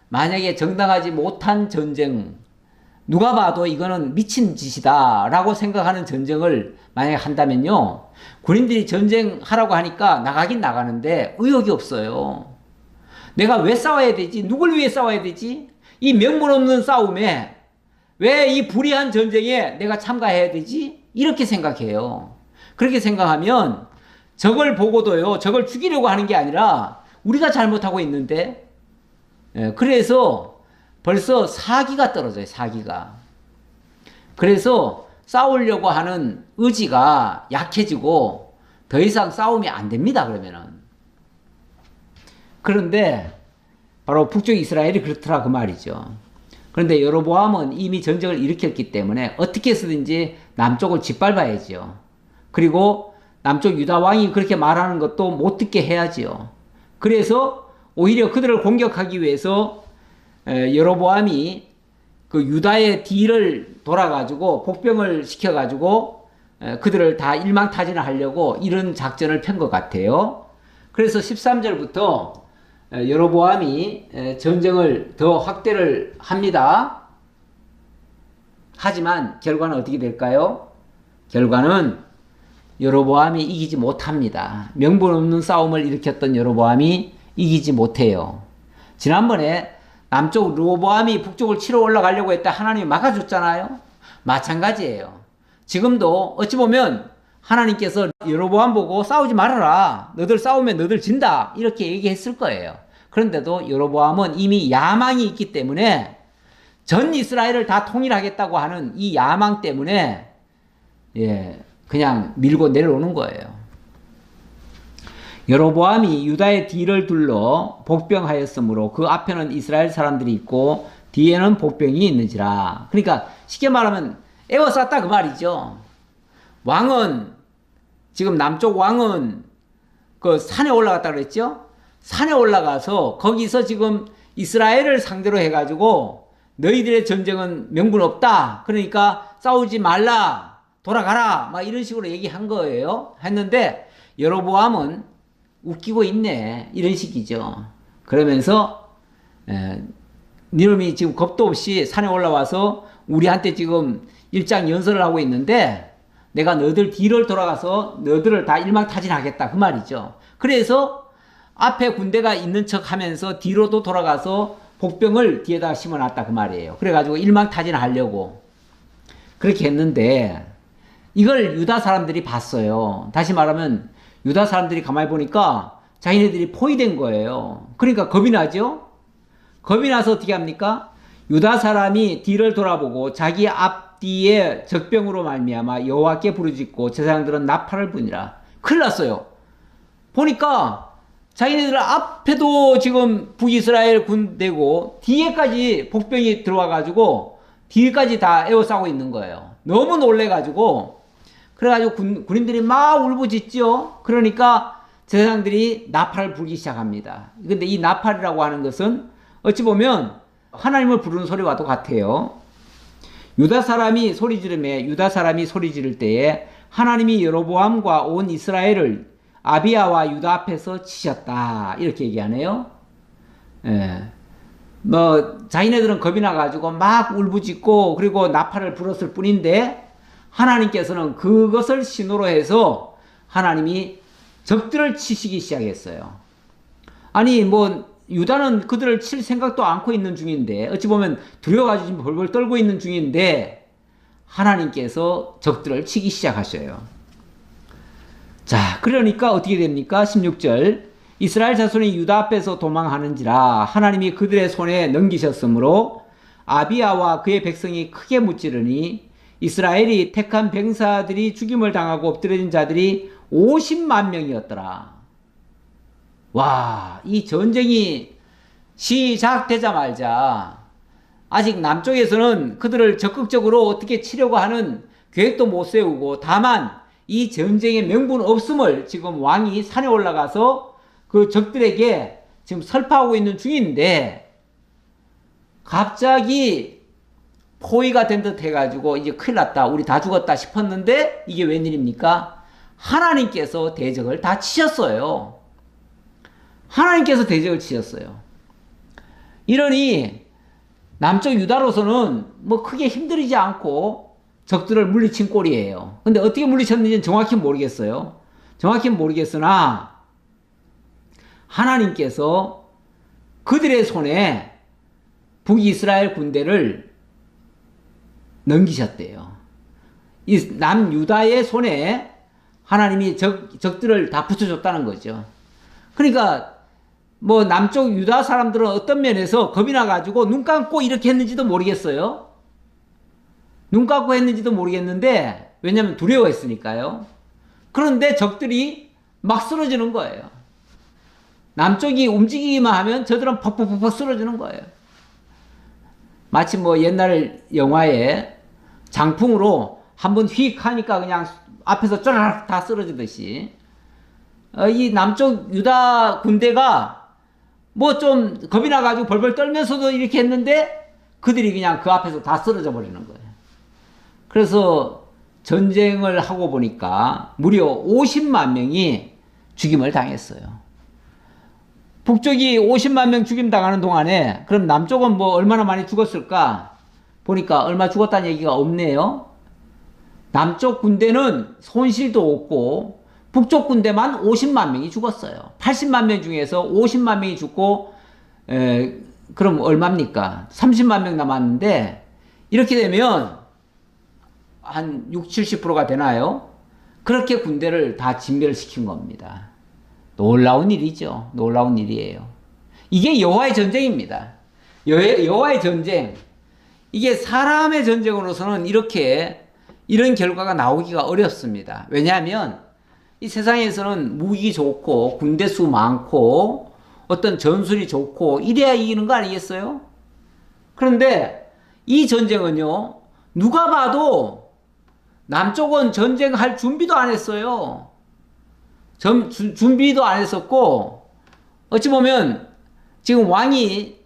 만약에 정당하지 못한 전쟁, 누가 봐도 이거는 미친 짓이다 라고 생각하는 전쟁을 만약에 한다면요, 군인들이 전쟁하라고 하니까 나가긴 나가는데 의욕이 없어요. 내가 왜 싸워야 되지? 누굴 위해 싸워야 되지? 이 명분 없는 싸움에 왜 이 불의한 전쟁에 내가 참가해야 되지? 이렇게 생각해요. 그렇게 생각하면 적을 보고도요, 적을 죽이려고 하는 게 아니라 우리가 잘못하고 있는데, 그래서 벌써 사기가 떨어져요, 사기가. 그래서 싸우려고 하는 의지가 약해지고 더 이상 싸움이 안 됩니다, 그러면은. 그런데 바로 북쪽 이스라엘이 그렇더라 그 말이죠. 그런데 여로보암은 이미 전쟁을 일으켰기 때문에 어떻게 해서든지 남쪽을 짓밟아야죠. 그리고 남쪽 유다 왕이 그렇게 말하는 것도 못 듣게 해야지요. 그래서 오히려 그들을 공격하기 위해서 여로보암이 그 유다의 뒤를 돌아가지고 복병을 시켜가지고 그들을 다 일망타진하려고 이런 작전을 편 것 같아요. 그래서 13절부터 여로보암이 전쟁을 더 확대를 합니다. 하지만 결과는 어떻게 될까요? 결과는 여로보암이 이기지 못합니다. 명분 없는 싸움을 일으켰던 여로보암이 이기지 못해요. 지난번에 남쪽 르호보암이 북쪽을 치러 올라가려고 했다 하나님이 막아줬잖아요. 마찬가지예요. 지금도 어찌 보면 하나님께서 여로보암 보고 싸우지 말아라, 너들 싸우면 너들 진다, 이렇게 얘기했을 거예요. 그런데도 여로보암은 이미 야망이 있기 때문에, 전 이스라엘을 다 통일하겠다고 하는 이 야망 때문에 그냥 밀고 내려오는 거예요. 여로보암이 유다의 뒤를 둘러 복병하였으므로 그 앞에는 이스라엘 사람들이 있고 뒤에는 복병이 있는지라. 그러니까 쉽게 말하면 에워쌌다 그 말이죠. 왕은, 지금 남쪽 왕은 그 산에 올라갔다 그랬죠. 산에 올라가서 거기서 지금 이스라엘을 상대로 해가지고 너희들의 전쟁은 명분 없다, 그러니까 싸우지 말라, 돌아가라, 막 이런 식으로 얘기한 거예요. 했는데 여로보암은 웃기고 있네, 이런 식이죠. 그러면서 니놈이 지금 겁도 없이 산에 올라와서 우리한테 지금 일장 연설을 하고 있는데 내가 너희들 뒤를 돌아가서 너희들을 다 일망타진하겠다 그 말이죠. 그래서 앞에 군대가 있는 척 하면서 뒤로도 돌아가서 복병을 뒤에다 심어놨다 그 말이에요. 그래가지고 일망타진하려고 그렇게 했는데 이걸 유다 사람들이 봤어요. 다시 말하면 유다 사람들이 가만히 보니까 자기네들이 포위된 거예요. 그러니까 겁이 나죠? 겁이 나서 어떻게 합니까? 유다 사람이 뒤를 돌아보고 자기 앞뒤에 적병으로 말미암아 여호와께 부르짖고 제사장들은 나팔을 부니라. 큰일 났어요. 보니까 자기네들 앞에도 지금 북이스라엘 군대고 뒤에까지 복병이 들어와가지고 뒤에까지 다 에워싸고 있는 거예요. 너무 놀래가지고, 그래가지고 군인들이 막 울부짖죠. 그러니까 제사장들이 나팔을 불기 시작합니다. 근데 이 나팔이라고 하는 것은 어찌 보면 하나님을 부르는 소리와도 같아요. 유다 사람이 소리 지를 때에 하나님이 여로보암과 온 이스라엘을 아비야와 유다 앞에서 치셨다, 이렇게 얘기하네요. 자기네들은 겁이 나가지고 막 울부짖고 그리고 나팔을 불었을 뿐인데 하나님께서는 그것을 신호로 해서 하나님이 적들을 치시기 시작했어요. 아니 유다는 그들을 칠 생각도 않고 있는 중인데, 어찌 보면 두려워가지고 지금 벌벌 떨고 있는 중인데 하나님께서 적들을 치기 시작하셔요. 자, 그러니까 어떻게 됩니까? 16절, 이스라엘 자손이 유다 앞에서 도망하는지라 하나님이 그들의 손에 넘기셨으므로 아비야와 그의 백성이 크게 무찌르니 이스라엘이 택한 병사들이 죽임을 당하고 엎드려진 자들이 50만 명이었더라. 와, 이 전쟁이 시작되자마자 아직 남쪽에서는 그들을 적극적으로 어떻게 치려고 하는 계획도 못 세우고, 다만 이 전쟁의 명분 없음을 지금 왕이 산에 올라가서 그 적들에게 지금 설파하고 있는 중인데, 갑자기 포위가 된 듯 해가지고 이제 큰일 났다, 우리 다 죽었다 싶었는데 이게 웬일입니까? 하나님께서 대적을 다 치셨어요. 하나님께서 대적을 치셨어요. 이러니 남쪽 유다로서는 뭐 크게 힘들이지 않고 적들을 물리친 꼴이에요. 근데 어떻게 물리쳤는지는 정확히 모르겠어요. 정확히는 모르겠으나 하나님께서 그들의 손에 북이스라엘 군대를 넘기셨대요. 이 남유다의 손에 하나님이 적들을 다 붙여줬다는 거죠. 그러니까 뭐 남쪽 유다 사람들은 어떤 면에서 겁이 나가지고 눈 감고 이렇게 했는지도 모르겠어요. 눈 감고 했는지도 모르겠는데 왜냐하면 두려워했으니까요. 그런데 적들이 막 쓰러지는 거예요. 남쪽이 움직이기만 하면 저들은 퍽퍽퍽 쓰러지는 거예요. 마치 뭐 옛날 영화에 장풍으로 한번 휙 하니까 그냥 앞에서 쫘라락 다 쓰러지듯이 이 남쪽 유다 군대가 뭐 좀 겁이 나가지고 벌벌 떨면서도 이렇게 했는데 그들이 그냥 그 앞에서 다 쓰러져 버리는 거예요. 그래서 전쟁을 하고 보니까 무려 50만 명이 죽임을 당했어요. 북쪽이 50만 명 죽임 당하는 동안에 그럼 남쪽은 뭐 얼마나 많이 죽었을까? 보니까 얼마 죽었다는 얘기가 없네요. 남쪽 군대는 손실도 없고 북쪽 군대만 50만 명이 죽었어요. 80만 명 중에서 50만 명이 죽고 그럼 얼마입니까? 30만 명 남았는데 이렇게 되면 한 60, 70%가 되나요? 그렇게 군대를 다 진멸시킨 겁니다. 놀라운 일이죠. 놀라운 일이에요. 이게 여호와의 전쟁입니다. 여호와의 전쟁. 이게 사람의 전쟁으로서는 이런 결과가 나오기가 어렵습니다. 왜냐하면 이 세상에서는 무기 좋고 군대 수 많고 어떤 전술이 좋고 이래야 이기는 거 아니겠어요? 그런데 이 전쟁은요, 누가 봐도 남쪽은 전쟁할 준비도 안 했어요. 준비도 안 했었고, 어찌 보면 지금 왕이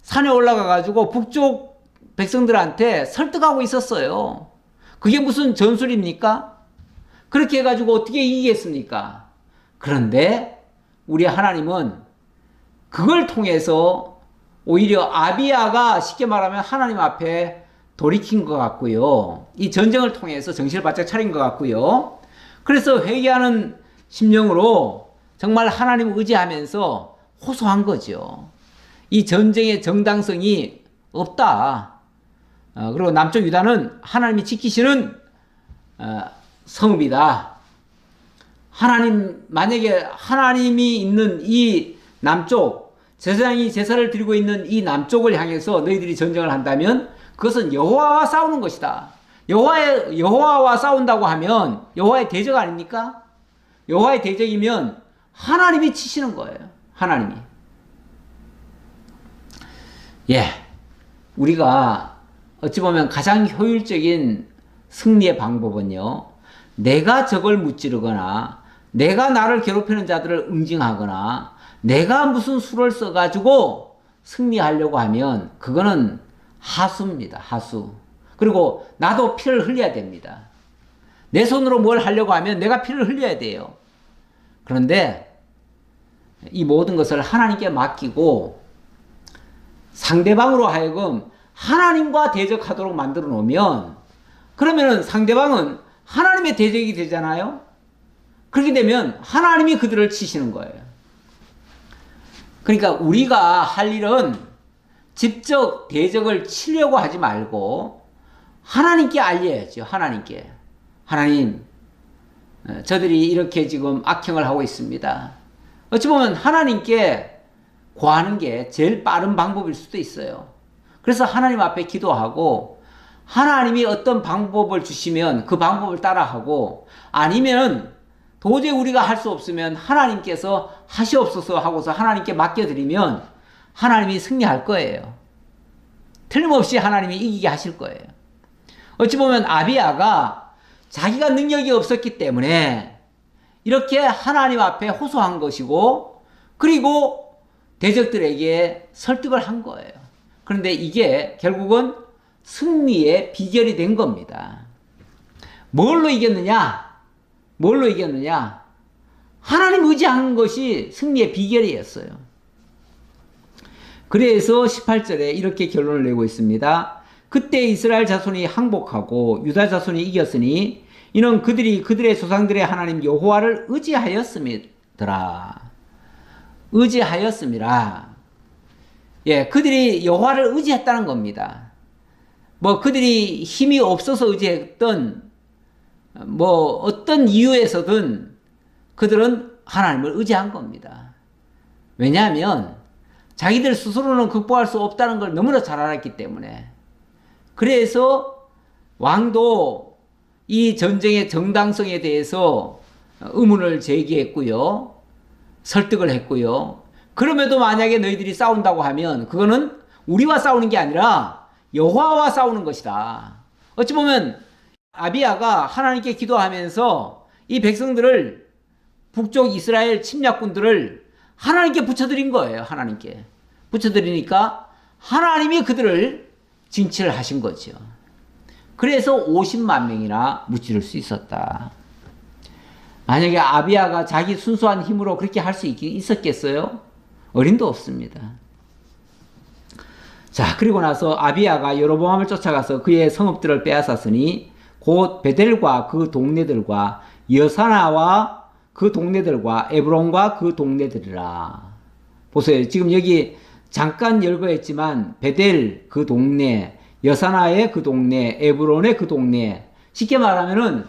산에 올라가 가지고 북쪽 백성들한테 설득하고 있었어요. 그게 무슨 전술입니까? 그렇게 해가지고 어떻게 이기겠습니까? 그런데 우리 하나님은 그걸 통해서 오히려 아비야가 쉽게 말하면 하나님 앞에 돌이킨 것 같고요. 이 전쟁을 통해서 정신을 바짝 차린 것 같고요. 그래서 회개하는 심령으로 정말 하나님을 의지하면서 호소한 거죠. 이 전쟁의 정당성이 없다. 그리고 남쪽 유다는 하나님이 지키시는 성읍이다. 만약에 하나님이 있는 이 남쪽, 제사장이 제사를 드리고 있는 이 남쪽을 향해서 너희들이 전쟁을 한다면 그것은 여호와와 싸우는 것이다. 여호와와 싸운다고 하면 여호와의 대적 아닙니까? 여호와의 대적이면 하나님이 치시는 거예요. 하나님이. 우리가 어찌 보면 가장 효율적인 승리의 방법은요, 내가 적을 무찌르거나 내가 나를 괴롭히는 자들을 응징하거나 내가 무슨 수를 써가지고 승리하려고 하면 그거는 하수입니다. 하수. 그리고 나도 피를 흘려야 됩니다. 내 손으로 뭘 하려고 하면 내가 피를 흘려야 돼요. 그런데 이 모든 것을 하나님께 맡기고 상대방으로 하여금 하나님과 대적하도록 만들어 놓으면 그러면은 상대방은 하나님의 대적이 되잖아요. 그렇게 되면 하나님이 그들을 치시는 거예요. 그러니까 우리가 할 일은 직접 대적을 치려고 하지 말고 하나님께 알려야죠. 하나님께. 하나님, 저들이 이렇게 지금 악행을 하고 있습니다. 어찌 보면 하나님께 구하는 게 제일 빠른 방법일 수도 있어요. 그래서 하나님 앞에 기도하고 하나님이 어떤 방법을 주시면 그 방법을 따라하고 아니면 도저히 우리가 할 수 없으면 하나님께서 하시옵소서 하고서 하나님께 맡겨드리면 하나님이 승리할 거예요. 틀림없이 하나님이 이기게 하실 거예요. 어찌 보면 아비야가 자기가 능력이 없었기 때문에 이렇게 하나님 앞에 호소한 것이고 그리고 대적들에게 설득을 한 거예요. 그런데 이게 결국은 승리의 비결이 된 겁니다. 뭘로 이겼느냐? 뭘로 이겼느냐? 하나님 의지하는 것이 승리의 비결이었어요. 그래서 18절에 이렇게 결론을 내고 있습니다. 그때 이스라엘 자손이 항복하고 유다 자손이 이겼으니 이는 그들이 그들의 조상들의 하나님 여호와를 의지하였음이더라. 의지하였음이라. 예, 그들이 여호와를 의지했다는 겁니다. 뭐 그들이 힘이 없어서 의지했던 뭐 어떤 이유에서든 그들은 하나님을 의지한 겁니다. 왜냐하면 자기들 스스로는 극복할 수 없다는 걸 너무나 잘 알았기 때문에. 그래서 왕도 이 전쟁의 정당성에 대해서 의문을 제기했고요. 설득을 했고요. 그럼에도 만약에 너희들이 싸운다고 하면 그거는 우리와 싸우는 게 아니라 여호와와 싸우는 것이다. 어찌 보면 아비야가 하나님께 기도하면서 이 백성들을 북쪽 이스라엘 침략군들을 하나님께 붙여드린 거예요. 하나님께 붙여드리니까 하나님이 그들을 징치를 하신 거죠. 그래서 50만 명이나 무찌를 수 있었다. 만약에 아비야가 자기 순수한 힘으로 그렇게 할 수 있었겠어요? 어림도 없습니다. 자, 그리고 나서 아비야가 여로보암을 쫓아가서 그의 성읍들을 빼앗았으니 곧 베델과 그 동네들과 여사나와 그 동네들과 에브론과 그 동네들이라. 보세요. 지금 여기 잠깐 열거했지만 베델 그 동네, 여사나의 그 동네, 에브론의 그 동네. 쉽게 말하면은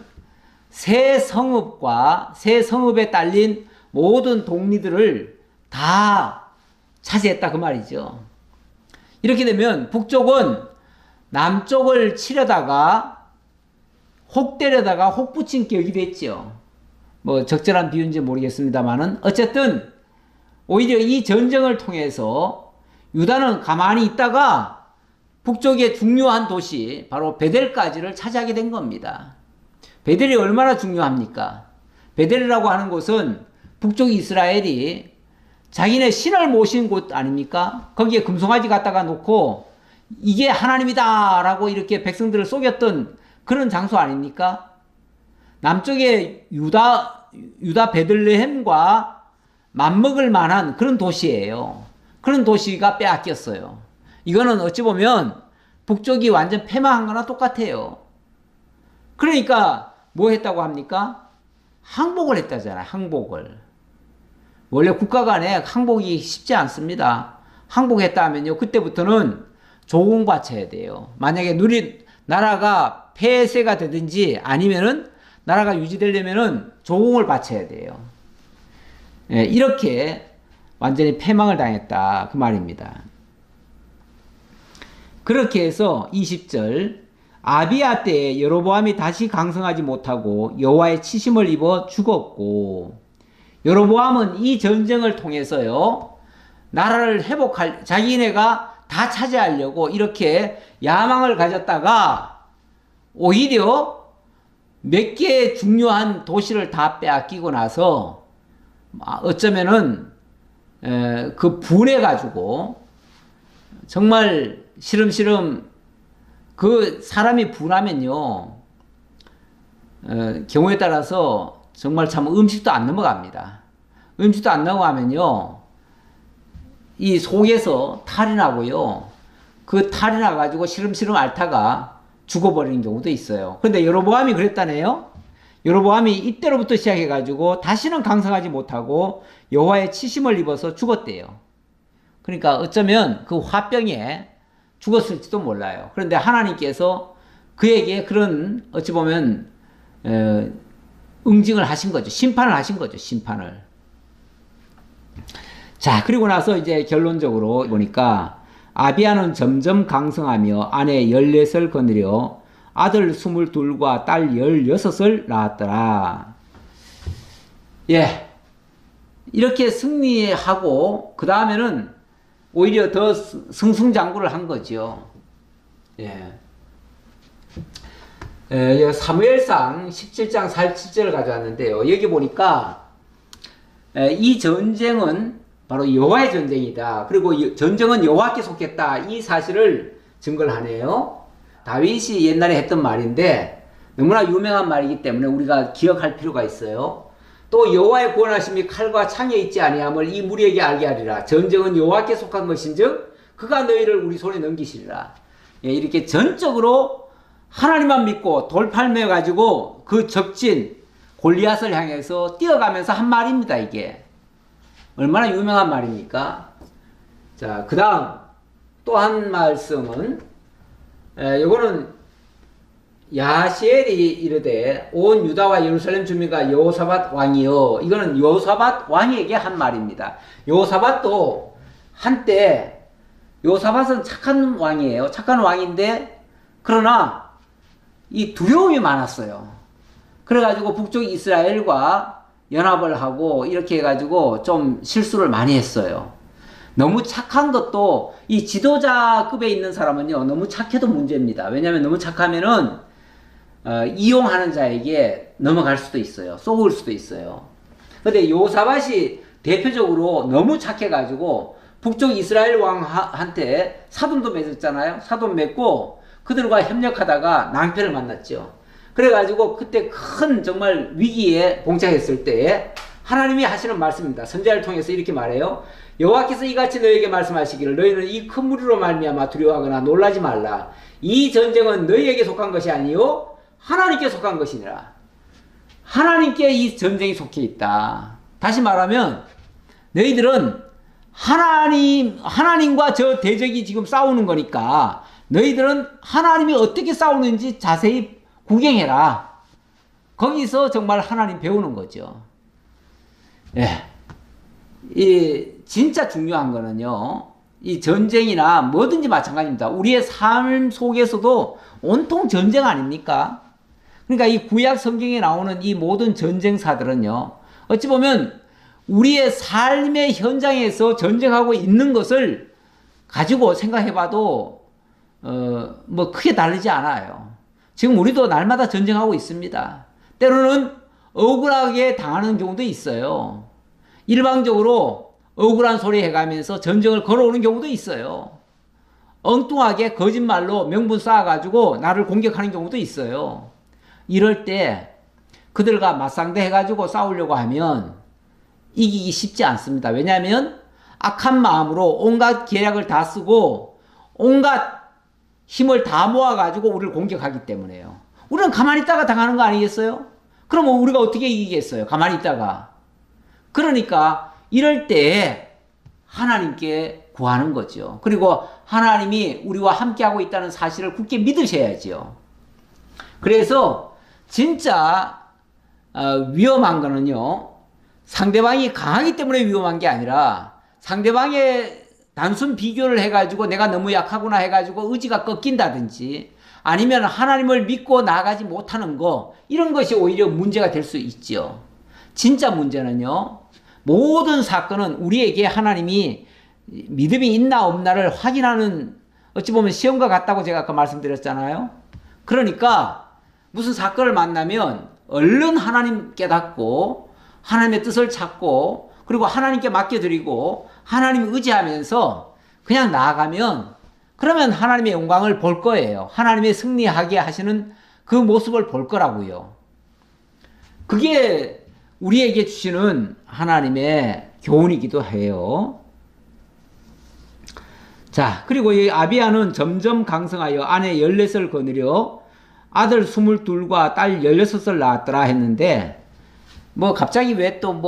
새 성읍과 새 성읍에 딸린 모든 동리들을 다 차지했다 그 말이죠. 이렇게 되면 북쪽은 남쪽을 치려다가 혹 때려다가 혹 붙인 격이 됐죠. 뭐 적절한 비유인지 모르겠습니다만은 어쨌든 오히려 이 전쟁을 통해서 유다는 가만히 있다가 북쪽의 중요한 도시 바로 베델까지를 차지하게 된 겁니다. 베델이 얼마나 중요합니까? 베델이라고 하는 곳은 북쪽 이스라엘이 자기네 신을 모신 곳 아닙니까? 거기에 금송아지 갖다가 놓고 이게 하나님이다 라고 이렇게 백성들을 속였던 그런 장소 아닙니까? 남쪽에 유다 베들레헴과 맞먹을 만한 그런 도시예요. 그런 도시가 빼앗겼어요. 이거는 어찌 보면 북쪽이 완전 패망한 거나 똑같아요. 그러니까 뭐 했다고 합니까? 항복을 했다잖아요. 항복을. 원래 국가 간에 항복이 쉽지 않습니다. 항복했다 하면요. 그때부터는 조공 바쳐야 돼요. 만약에 나라가 폐쇄가 되든지 아니면은 나라가 유지되려면은 조공을 바쳐야 돼요. 예, 이렇게 완전히 패망을 당했다. 그 말입니다. 그렇게 해서 20절 아비야 때에 여로보암이 다시 강성하지 못하고 여호와의 치심을 입어 죽었고 여로보암은 이 전쟁을 통해서요 나라를 회복할 자기네가 다 차지하려고 이렇게 야망을 가졌다가 오히려 몇 개의 중요한 도시를 다 빼앗기고 나서 어쩌면은 그 분해가지고 정말 시름시름 그 사람이 분하면요 경우에 따라서 정말 참 음식도 안 넘어갑니다. 음식도 안 넘어가면요 이 속에서 탈이 나고요 그 탈이 나가지고 시름시름 앓다가 죽어버리는 경우도 있어요. 그런데 여로보암이 그랬다네요. 여로보암이 이때로부터 시작해가지고 다시는 강성하지 못하고 여호와의 치심을 입어서 죽었대요. 그러니까 어쩌면 그 화병에 죽었을지도 몰라요. 그런데 하나님께서 그에게 그런 어찌 보면 응징을 하신 거죠. 심판을 하신 거죠. 심판을. 자, 그리고 나서 이제 결론적으로 보니까 아비야는 점점 강성하며 아내 14을 거느려 아들 22과 딸 16을 낳았더라. 예. 이렇게 승리하고 그 다음에는 오히려 더 승승장구를 한 거죠. 예. 사무엘상 17장 47절을 가져왔는데요. 여기 보니까 이 전쟁은 바로 여호와의 전쟁이다. 그리고 전쟁은 여호와께 속했다. 이 사실을 증거를 하네요. 다윗이 옛날에 했던 말인데 너무나 유명한 말이기 때문에 우리가 기억할 필요가 있어요. 또 여호와의 구원하심이 칼과 창에 있지 아니함을 이 무리에게 알게 하리라. 전쟁은 여호와께 속한 것인즉 그가 너희를 우리 손에 넘기시리라. 예, 이렇게 전적으로 하나님만 믿고 돌팔매 가지고 그 적진 골리앗을 향해서 뛰어가면서 한 말입니다. 이게 얼마나 유명한 말입니까? 자, 그 다음 또 한 말씀은 요거는 야시엘이 이르되 온 유다와 예루살렘 주민과 여호사밧 왕이여. 이거는 여호사밧 왕에게 한 말입니다. 여호사밧도 한때, 여호사밧은 착한 왕이에요. 착한 왕인데 그러나 이 두려움이 많았어요. 그래가지고 북쪽 이스라엘과 연합을 하고 이렇게 해가지고 좀 실수를 많이 했어요. 너무 착한 것도, 이 지도자급에 있는 사람은요 너무 착해도 문제입니다. 왜냐하면 너무 착하면은 이용하는 자에게 넘어갈 수도 있어요. 쏘을 수도 있어요. 근데 여호사밧이 대표적으로 너무 착해가지고 북쪽 이스라엘 왕한테 사돈도 맺었잖아요. 사돈 맺고 그들과 협력하다가 낭패를 만났죠. 그래가지고 그때 큰 정말 위기에 봉착했을 때 하나님이 하시는 말씀입니다. 선지자를 통해서 이렇게 말해요. 여호와께서 이같이 너에게 말씀하시기를 너희는 이 큰 무리로 말미암아 두려워하거나 놀라지 말라. 이 전쟁은 너희에게 속한 것이 아니요 하나님께 속한 것이니라. 하나님께 이 전쟁이 속해 있다. 다시 말하면 너희들은 하나님과 저 대적이 지금 싸우는 거니까 너희들은 하나님이 어떻게 싸우는지 자세히 구경해라. 거기서 정말 하나님 배우는 거죠. 예. 이 진짜 중요한 거는요, 이 전쟁이나 뭐든지 마찬가지입니다. 우리의 삶 속에서도 온통 전쟁 아닙니까? 그러니까 이 구약 성경에 나오는 이 모든 전쟁사들은요, 어찌 보면 우리의 삶의 현장에서 전쟁하고 있는 것을 가지고 생각해봐도 뭐 크게 다르지 않아요. 지금 우리도 날마다 전쟁하고 있습니다. 때로는 억울하게 당하는 경우도 있어요. 일방적으로 억울한 소리 해가면서 전쟁을 걸어오는 경우도 있어요. 엉뚱하게 거짓말로 명분 쌓아가지고 나를 공격하는 경우도 있어요. 이럴 때 그들과 맞상대 해가지고 싸우려고 하면 이기기 쉽지 않습니다. 왜냐하면 악한 마음으로 온갖 계략을 다 쓰고 온갖 힘을 다 모아가지고 우리를 공격하기 때문에요. 우리는 가만히 있다가 당하는 거 아니겠어요? 그럼 우리가 어떻게 이기겠어요? 가만히 있다가. 그러니까 이럴 때 하나님께 구하는 거죠. 그리고 하나님이 우리와 함께하고 있다는 사실을 굳게 믿으셔야죠. 그래서 진짜 위험한 거는요, 상대방이 강하기 때문에 위험한 게 아니라 상대방의 단순 비교를 해가지고 내가 너무 약하구나 해가지고 의지가 꺾인다든지 아니면 하나님을 믿고 나아가지 못하는 거, 이런 것이 오히려 문제가 될 수 있죠. 진짜 문제는요, 모든 사건은 우리에게 하나님이 믿음이 있나 없나를 확인하는, 어찌 보면 시험과 같다고 제가 아까 말씀드렸잖아요. 그러니까 무슨 사건을 만나면 얼른 하나님 깨닫고 하나님의 뜻을 찾고 그리고 하나님께 맡겨드리고 하나님 의지하면서 그냥 나아가면, 그러면 하나님의 영광을 볼 거예요. 하나님의 승리하게 하시는 그 모습을 볼 거라고요. 그게 우리에게 주시는 하나님의 교훈이기도 해요. 자, 그리고 이 아비야는 점점 강성하여 아내 14을 거느려 아들 22과 딸 16을 낳았더라 했는데, 뭐 갑자기 왜 또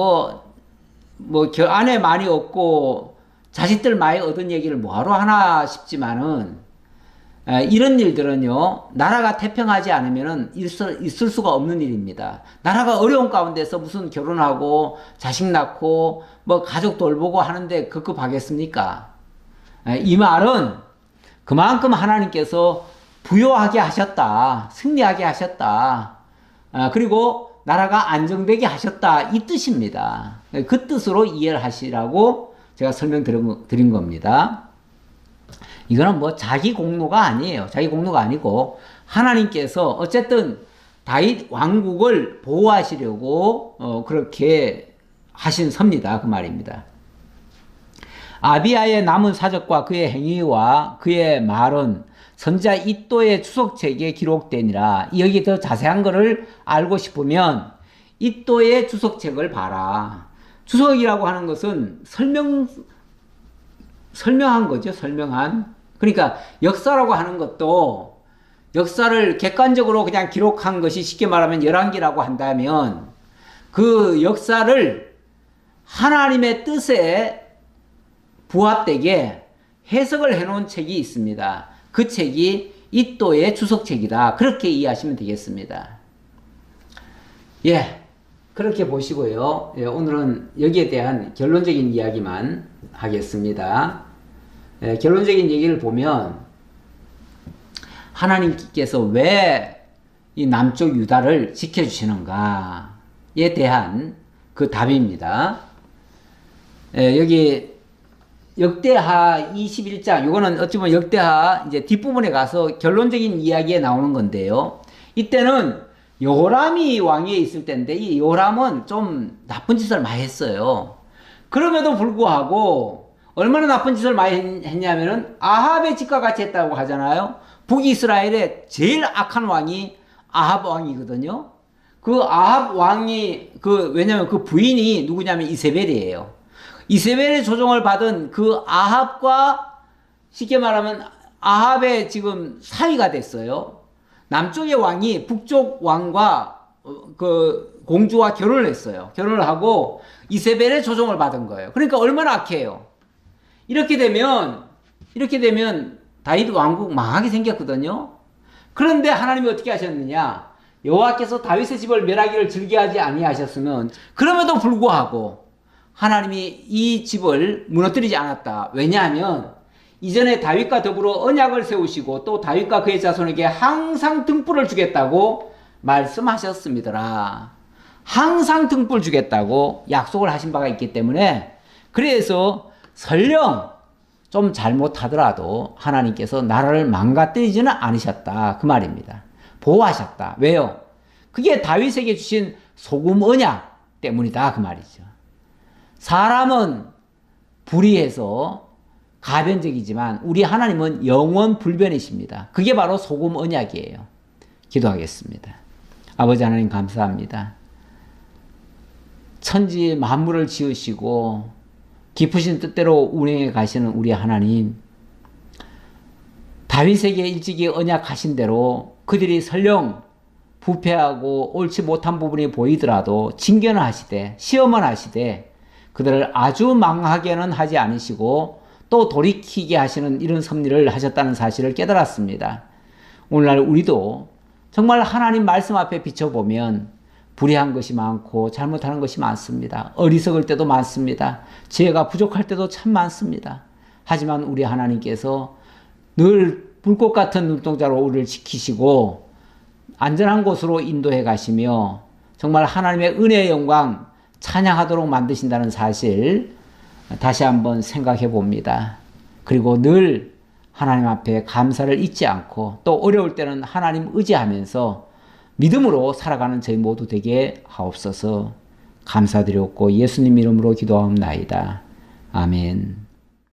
아내 많이 얻고 자식들 많이 얻은 얘기를 뭐하러 하나 싶지만은, 이런 일들은요, 나라가 태평하지 않으면은 있을 수가 없는 일입니다. 나라가 어려운 가운데서 무슨 결혼하고 자식 낳고 뭐 가족 돌보고 하는데 급급하겠습니까? 이 말은 그만큼 하나님께서 부요하게 하셨다, 승리하게 하셨다, 그리고 나라가 안정되게 하셨다, 이 뜻입니다. 그 뜻으로 이해를 하시라고 제가 설명드린 겁니다. 이거는 뭐 자기 공로가 아니에요. 자기 공로가 아니고 하나님께서 어쨌든 다윗 왕국을 보호하시려고 그렇게 하신 섭니다. 그 말입니다. 아비야의 남은 사적과 그의 행위와 그의 말은 선지자 이도의 주석책에 기록되니라. 여기 더 자세한 거를 알고 싶으면 이도의 주석책을 봐라. 주석이라고 하는 것은 설명한 거죠. 설명한. 그러니까 역사라고 하는 것도 역사를 객관적으로 그냥 기록한 것이 쉽게 말하면 열왕기라고 한다면 그 역사를 하나님의 뜻에 부합되게 해석을 해놓은 책이 있습니다. 그 책이 이또의 주석책이다. 그렇게 이해하시면 되겠습니다. 예, 그렇게 보시고요. 예, 오늘은 여기에 대한 결론적인 이야기만 하겠습니다. 예, 결론적인 얘기를 보면 하나님께서 왜 이 남쪽 유다를 지켜주시는가에 대한 그 답입니다. 예, 여기 역대하 21장, 이거는 어찌 보면 역대하 이제 뒷부분에 가서 결론적인 이야기에 나오는 건데요. 이때는 요람이 왕위에 있을 때인데 이 요람은 좀 나쁜 짓을 많이 했어요. 그럼에도 불구하고 얼마나 나쁜 짓을 많이 했냐면은 아합의 짓과 같이 했다고 하잖아요. 북이스라엘의 제일 악한 왕이 아합 왕이거든요. 그 아합 왕이 왜냐면 그 부인이 누구냐면 이세벨이에요. 이세벨의 조종을 받은 그 아합과 쉽게 말하면 아합의 지금 사위가 됐어요. 남쪽의 왕이 북쪽 왕과 그 공주와 결혼을 했어요. 결혼을 하고 이세벨의 조종을 받은 거예요. 그러니까 얼마나 악해요. 이렇게 되면 다윗 왕국 망하게 생겼거든요. 그런데 하나님이 어떻게 하셨느냐? 여호와께서 다윗의 집을 멸하기를 즐겨하지 아니하셨으면 그럼에도 불구하고 하나님이 이 집을 무너뜨리지 않았다. 왜냐하면 이전에 다윗과 더불어 언약을 세우시고 또 다윗과 그의 자손에게 항상 등불을 주겠다고 말씀하셨습니다. 항상 등불 주겠다고 약속을 하신 바가 있기 때문에 그래서 설령 좀 잘못하더라도 하나님께서 나라를 망가뜨리지는 않으셨다. 그 말입니다. 보호하셨다. 왜요? 그게 다윗에게 주신 소금 언약 때문이다. 그 말이죠. 사람은 불의해서 가변적이지만 우리 하나님은 영원 불변이십니다. 그게 바로 소금 언약이에요. 기도하겠습니다. 아버지 하나님 감사합니다. 천지 만물을 지으시고 깊으신 뜻대로 운행해 가시는 우리 하나님, 다윗에게 일찍이 언약하신 대로 그들이 설령 부패하고 옳지 못한 부분이 보이더라도 징계는 하시되 시험은 하시되 그들을 아주 망하게는 하지 않으시고 또 돌이키게 하시는 이런 섭리를 하셨다는 사실을 깨달았습니다. 오늘날 우리도 정말 하나님 말씀 앞에 비춰보면 불의한 것이 많고 잘못하는 것이 많습니다. 어리석을 때도 많습니다. 지혜가 부족할 때도 참 많습니다. 하지만 우리 하나님께서 늘 불꽃 같은 눈동자로 우리를 지키시고 안전한 곳으로 인도해 가시며 정말 하나님의 은혜의 영광 찬양하도록 만드신다는 사실 다시 한번 생각해 봅니다. 그리고 늘 하나님 앞에 감사를 잊지 않고 또 어려울 때는 하나님 의지하면서 믿음으로 살아가는 저희 모두 되게 하옵소서. 감사드렸고 예수님 이름으로 기도하옵나이다. 아멘.